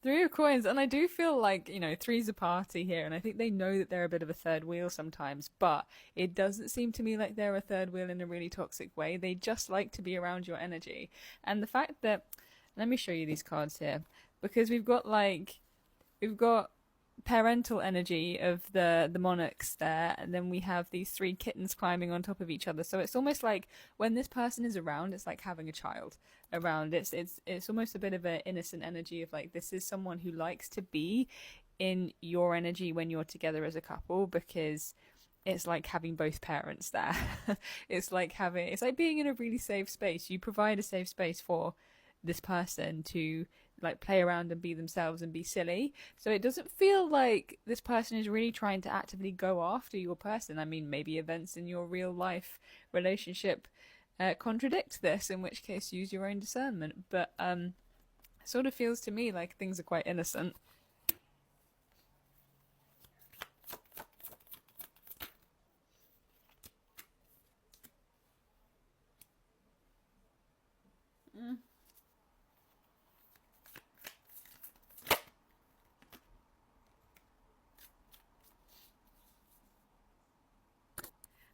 Three of coins, and I do feel like, three's a party here, and I think they know that they're a bit of a third wheel sometimes, but it doesn't seem to me like they're a third wheel in a really toxic way. They just like to be around your energy. And the fact that, let me show you these cards here, because we've got parental energy of the monarchs there, and then we have these three kittens climbing on top of each other. So it's almost like when this person is around, it's like having a child around. It's almost a bit of an innocent energy of like, this is someone who likes to be in your energy when you're together as a couple, because it's like having both parents there. It's like being in a really safe space. You provide a safe space for this person to like play around and be themselves and be silly. So it doesn't feel like this person is really trying to actively go after your person. I mean, maybe events in your real life relationship contradict this, in which case use your own discernment. But it sort of feels to me like things are quite innocent. Mm.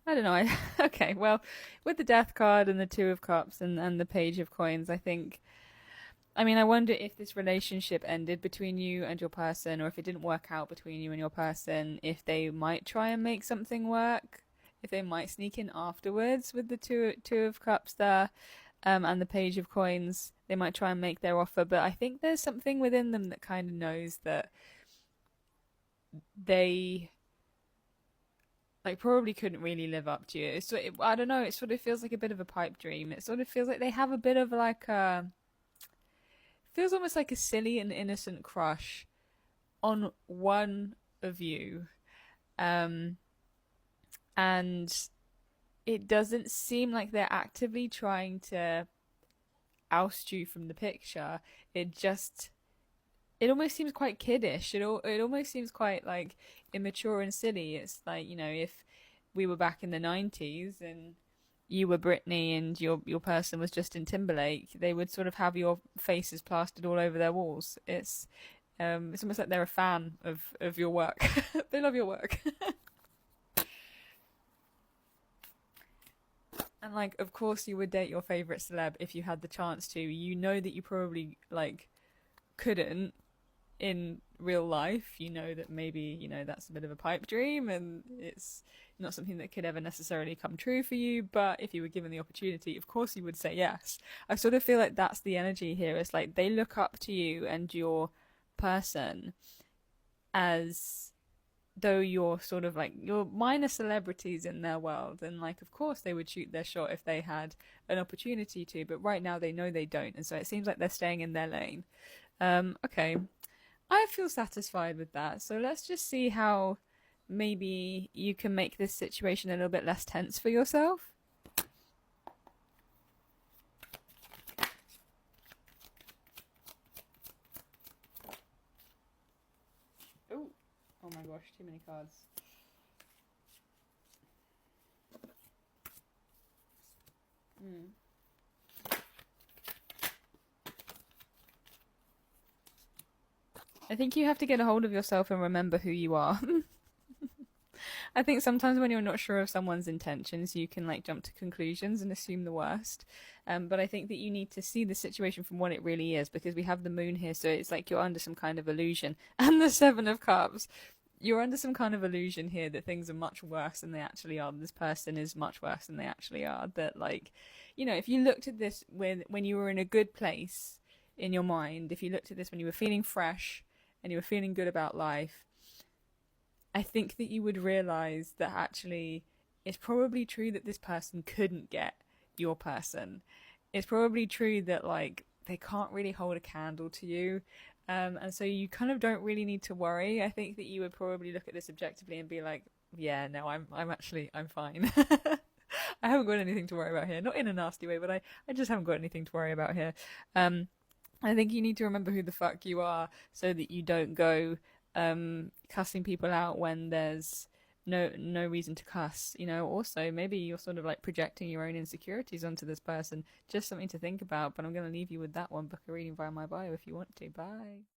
I don't know. Okay, well, with the Death card and the Two of Cups and the Page of Coins, I think. I mean, I wonder if this relationship ended between you and your person, or if it didn't work out between you and your person, if they might try and make something work, if they might sneak in afterwards with the Two of Cups there, and the Page of Coins. They might try and make their offer, but I think there's something within them that kind of knows that they like probably couldn't really live up to you. I don't know. It sort of feels like a bit of a pipe dream. It sort of feels like they have a bit of like a feels almost like a silly and innocent crush on one of you, um, and it doesn't seem like they're actively trying to oust you from the picture. It just it almost seems quite kiddish. It almost seems quite like immature and silly. It's like, if we were back in the 90s and you were Britney and your person was Justin Timberlake, they would sort of have your faces plastered all over their walls. It's almost like they're a fan of your work. They love your work. And like, of course, you would date your favorite celeb if you had the chance to. You know that you probably like couldn't in real life. You know that maybe that's a bit of a pipe dream and it's not something that could ever necessarily come true for you. But if you were given the opportunity, of course you would say yes. I sort of feel like that's the energy here. It's like they look up to you and your person as though you're sort of like you're minor celebrities in their world, and like of course they would shoot their shot if they had an opportunity to, but right now they know they don't, and so it seems like they're staying in their lane. Okay, I feel satisfied with that. So let's just see how maybe you can make this situation a little bit less tense for yourself. Oh, oh my gosh, too many cards. Mm. I think you have to get a hold of yourself and remember who you are. I think sometimes when you're not sure of someone's intentions, you can like jump to conclusions and assume the worst. But I think that you need to see the situation from what it really is, because we have the moon here, so it's like you're under some kind of illusion. And the Seven of Cups, you're under some kind of illusion here that things are much worse than they actually are. This person is much worse than they actually are. That like, if you looked at this when you were in a good place in your mind, if you looked at this when you were feeling fresh and you were feeling good about life, I think that you would realize that actually it's probably true that this person couldn't get your person. It's probably true that like they can't really hold a candle to you. And so you kind of don't really need to worry. I think that you would probably look at this objectively and be like, yeah, no, I'm fine. I haven't got anything to worry about here. Not in a nasty way, but I just haven't got anything to worry about here. Um, I think you need to remember who the fuck you are so that you don't go cussing people out when there's no reason to cuss. Also maybe you're sort of like projecting your own insecurities onto this person. Just something to think about. But I'm going to leave you with that one. Book a reading via my bio if you want to. Bye.